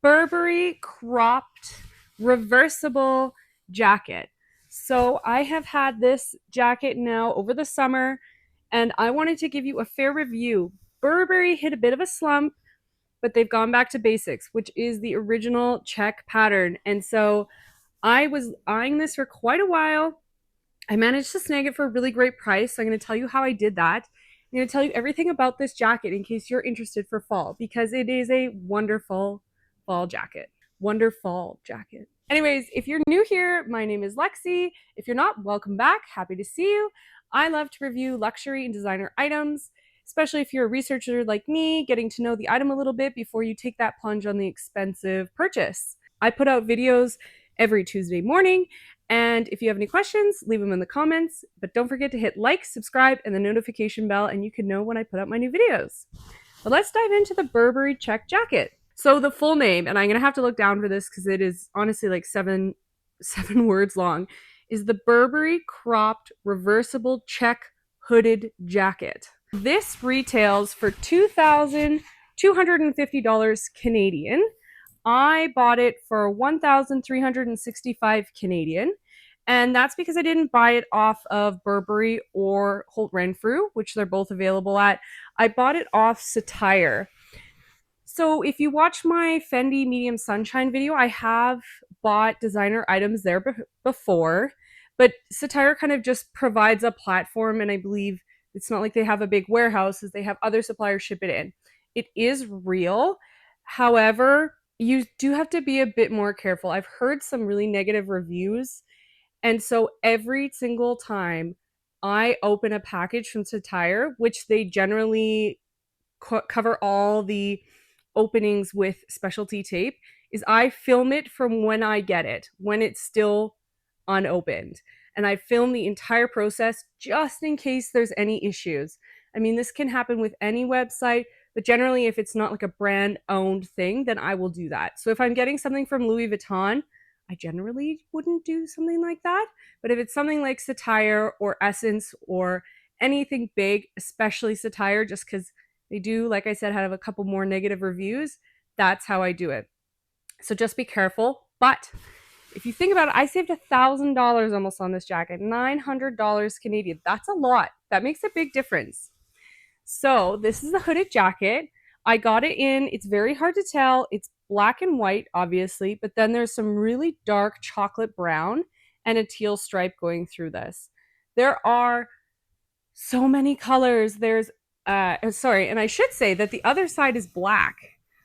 Burberry cropped reversible jacket. So I have had this jacket now over the summer and I wanted to give you a fair review. Burberry hit a bit of a slump, but they've gone back to basics, which is the original check pattern. And so I was eyeing this for quite a while. I managed to snag it for a really great price. So I'm going to tell you how I did that. I'm going to tell you everything about this jacket in case you're interested for fall because it is a wonderful fall jacket. Wonderful jacket. Anyways, if you're new here, my name is Lexi. If you're not, welcome back. Happy to see you. I love to review luxury and designer items, especially if you're a researcher like me, getting to know the item a little bit before you take that plunge on the expensive purchase. I put out videos every Tuesday morning, and if you have any questions, leave them in the comments. But don't forget to hit like, subscribe, and the notification bell, and you can know when I put out my new videos. But let's dive into the Burberry check jacket. So the full name, and I'm going to have to look down for this because it is honestly like seven words long, is the Burberry cropped reversible check hooded jacket. This retails for $2,250 Canadian. I bought it for 1,365 Canadian. And that's because I didn't buy it off of Burberry or Holt Renfrew, which they're both available at. I bought it off Satire. So if you watch my Fendi Medium Sunshine video, I have bought designer items there before, but Satire kind of just provides a platform, and I believe it's not like they have a big warehouse, as they have other suppliers ship it in. It is real. However, you do have to be a bit more careful. I've heard some really negative reviews, and so every single time I open a package from Satire, which they generally cover all the openings with specialty tape, is I film it from when I get it, when it's still unopened. And I film the entire process just in case there's any issues. I mean, this can happen with any website, but generally, if it's not like a brand owned thing, then I will do that. So if I'm getting something from Louis Vuitton, I generally wouldn't do something like that. But if it's something like Satire or Essence or anything big, especially Satire, just because they do, like I said, have a couple more negative reviews, that's how I do it. So just be careful. But if you think about it, I saved $1,000 almost on this jacket, $900 Canadian. That's a lot. That makes a big difference. So this is the hooded jacket. I got it in, it's very hard to tell. It's black and white, obviously, but then there's some really dark chocolate brown and a teal stripe going through this. There are so many colors. And I should say that the other side is black.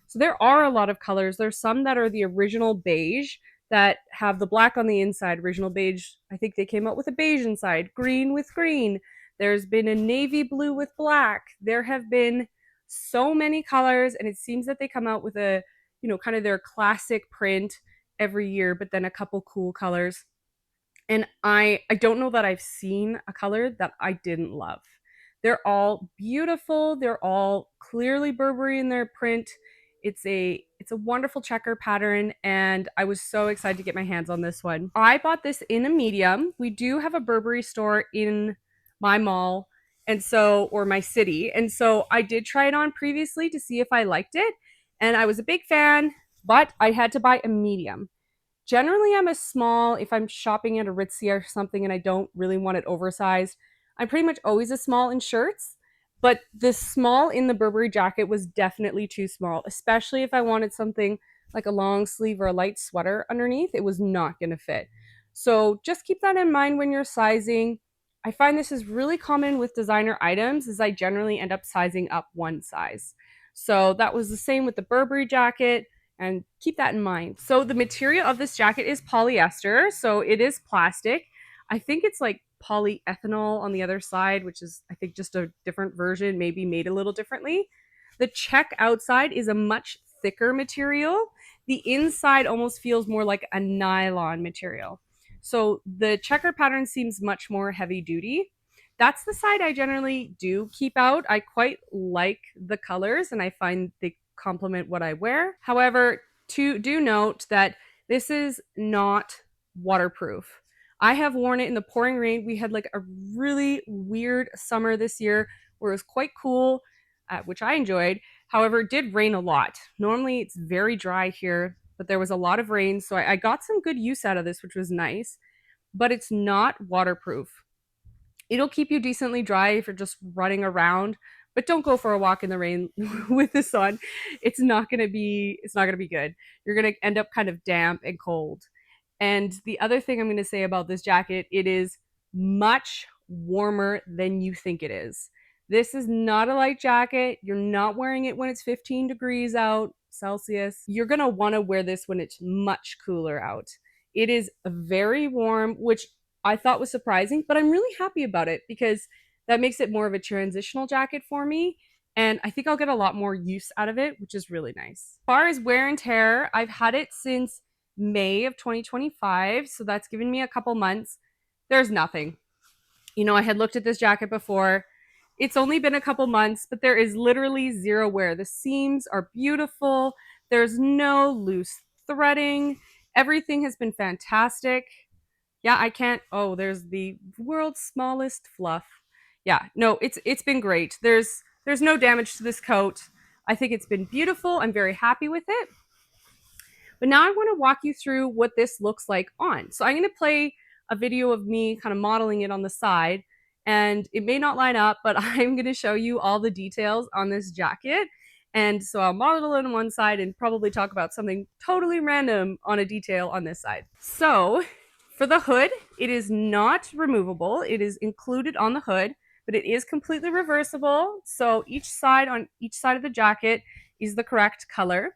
So there are a lot of colors. There's some that are the original beige that have the black on the inside. Original beige, I think they came out with a beige inside, green with green. There's been a navy blue with black. There have been so many colors, and it seems that they come out with a, kind of their classic print every year, but then a couple cool colors. And I don't know that I've seen a color that I didn't love. They're all beautiful. They're all clearly Burberry in their print. It's a wonderful checker pattern, and I was so excited to get my hands on this one. I bought this in a medium. We do have a Burberry store in my mall, or my city, and so I did try it on previously to see if I liked it, and I was a big fan, but I had to buy a medium. Generally, I'm a small if I'm shopping at a Ritzy or something and I don't really want it oversized. I'm pretty much always a small in shirts, but the small in the Burberry jacket was definitely too small, especially if I wanted something like a long sleeve or a light sweater underneath. It was not going to fit. So just keep that in mind when you're sizing. I find this is really common with designer items, as I generally end up sizing up one size. So that was the same with the Burberry jacket, and keep that in mind. So the material of this jacket is polyester, so it is plastic. I think it's like polyethanol on the other side, which is, I think, just a different version, maybe made a little differently. The check outside is a much thicker material. The inside almost feels more like a nylon material. So the checker pattern seems much more heavy duty. That's the side I generally do keep out. I quite like the colors, and I find they complement what I wear. However, do note that this is not waterproof. I have worn it in the pouring rain. We had like a really weird summer this year where it was quite cool, which I enjoyed, However, it did rain a lot. Normally it's very dry here, but there was a lot of rain, so I got some good use out of this, which was nice, but it's not waterproof. It'll keep you decently dry if you're just running around, but don't go for a walk in the rain with this on. It's not going to be good. You're going to end up kind of damp and cold. And the other thing I'm going to say about this jacket, it is much warmer than you think it is. This is not a light jacket. You're not wearing it when it's 15 degrees out Celsius. You're going to want to wear this when it's much cooler out. It is very warm, which I thought was surprising, but I'm really happy about it because that makes it more of a transitional jacket for me. And I think I'll get a lot more use out of it, which is really nice. As far as wear and tear, I've had it since May of 2025, so that's given me a couple months. There's nothing. I had looked at this jacket before. It's only been a couple months, but there is literally zero wear. The seams are beautiful. There's no loose threading. Everything has been fantastic. Yeah, I can't. Oh, there's the world's smallest fluff. Yeah, no, it's been great. There's no damage to this coat. I think it's been beautiful. I'm very happy with it. But now I want to walk you through what this looks like on. So I'm going to play a video of me kind of modeling it on the side. And it may not line up, but I'm going to show you all the details on this jacket. And so I'll model it on one side and probably talk about something totally random on a detail on this side. So for the hood, it is not removable. It is included on the hood, but it is completely reversible. So each side of the jacket is the correct color.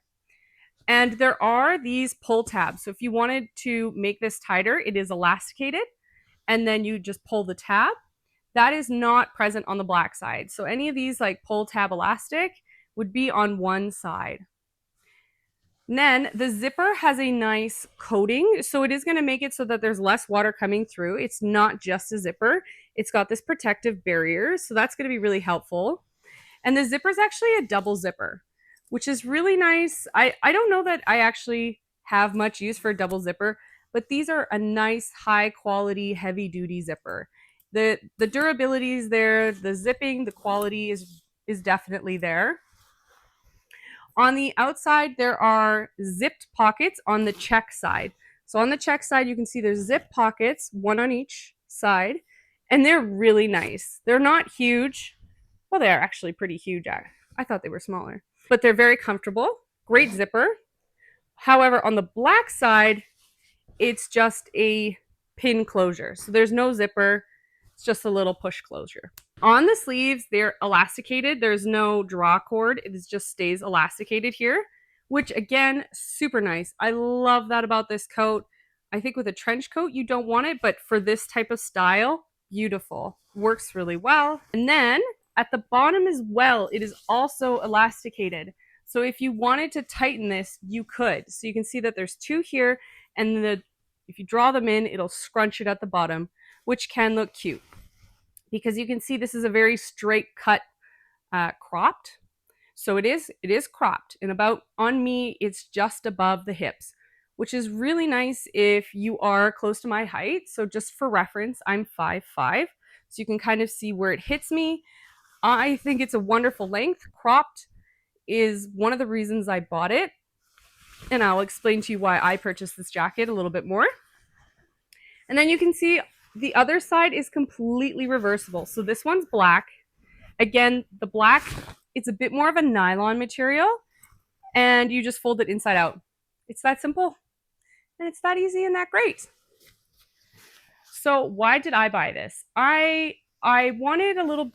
And there are these pull tabs. So if you wanted to make this tighter, it is elasticated, and then you just pull the tab. That is not present on the black side. So any of these like pull tab elastic would be on one side. And then the zipper has a nice coating, so it is going to make it so that there's less water coming through. It's not just a zipper. It's got this protective barrier, so that's going to be really helpful. And the zipper is actually a double zipper, which is really nice. I don't know that I actually have much use for a double zipper, but these are a nice, high quality, heavy duty zipper. The durability is there, the zipping, the quality is definitely there. On the outside, there are zipped pockets on the check side. So on the check side, you can see there's zip pockets, one on each side, and they're really nice. They're not huge. Well, they're actually pretty huge. I thought they were smaller, but they're very comfortable. Great zipper. However, on the black side, it's just a pin closure. So there's no zipper. It's just a little push closure. On the sleeves, they're elasticated. There's no draw cord. It just stays elasticated here, which again, super nice. I love that about this coat. I think with a trench coat, you don't want it, but for this type of style, beautiful. Works really well. And then at the bottom as well, it is also elasticated. So if you wanted to tighten this, you could. So you can see that there's two here, and if you draw them in, it'll scrunch it at the bottom, which can look cute. Because you can see this is a very straight cut cropped. So it is cropped, and about on me, it's just above the hips, which is really nice if you are close to my height. So just for reference, I'm 5'5", so you can kind of see where it hits me. I think it's a wonderful length. Cropped is one of the reasons I bought it, and I'll explain to you why I purchased this jacket a little bit more. And then you can see the other side is completely reversible. So this one's black. Again, the black, it's a bit more of a nylon material, and you just fold it inside out. It's that simple, and it's that easy and that great. So why did I buy this? I wanted a little,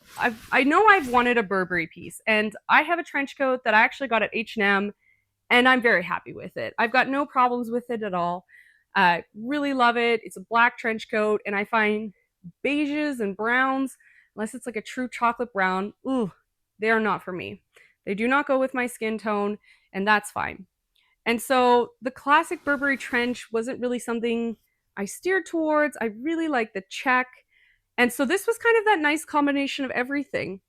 I know I've wanted a Burberry piece, and I have a trench coat that I actually got at H&M, and I'm very happy with it. I've got no problems with it at all. Really love it. It's a black trench coat, and I find beiges and browns, unless it's like a true chocolate brown, they are not for me. They do not go with my skin tone, and that's fine. And so the classic Burberry trench wasn't really something I steered towards. I really like the check. And so this was kind of that nice combination of everything,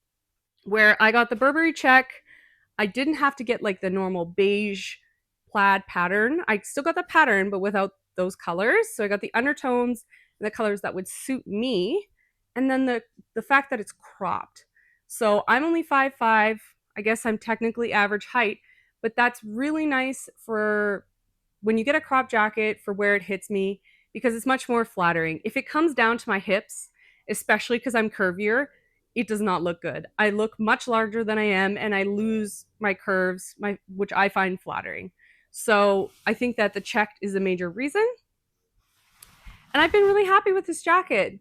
where I got the Burberry check. I didn't have to get like the normal beige plaid pattern. I still got the pattern, but without those colors. So I got the undertones and the colors that would suit me. And then the fact that it's cropped. So I'm only 5'5". I guess I'm technically average height, but that's really nice for when you get a crop jacket for where it hits me because it's much more flattering. If it comes down to my hips, especially because I'm curvier, it does not look good. I look much larger than I am and I lose my curves, which I find flattering. So I think that the checked is a major reason. And I've been really happy with this jacket.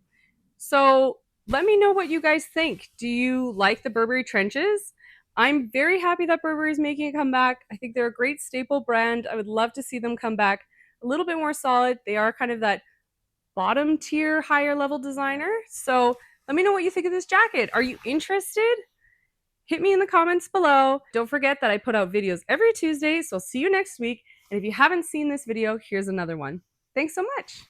So let me know what you guys think. Do you like the Burberry trenches? I'm very happy that Burberry is making a comeback. I think they're a great staple brand. I would love to see them come back a little bit more solid. They are kind of that bottom tier, higher level designer. So let me know what you think of this jacket. Are you interested? Hit me in the comments below. Don't forget that I put out videos every Tuesday, so I'll see you next week. And if you haven't seen this video, here's another one. Thanks so much.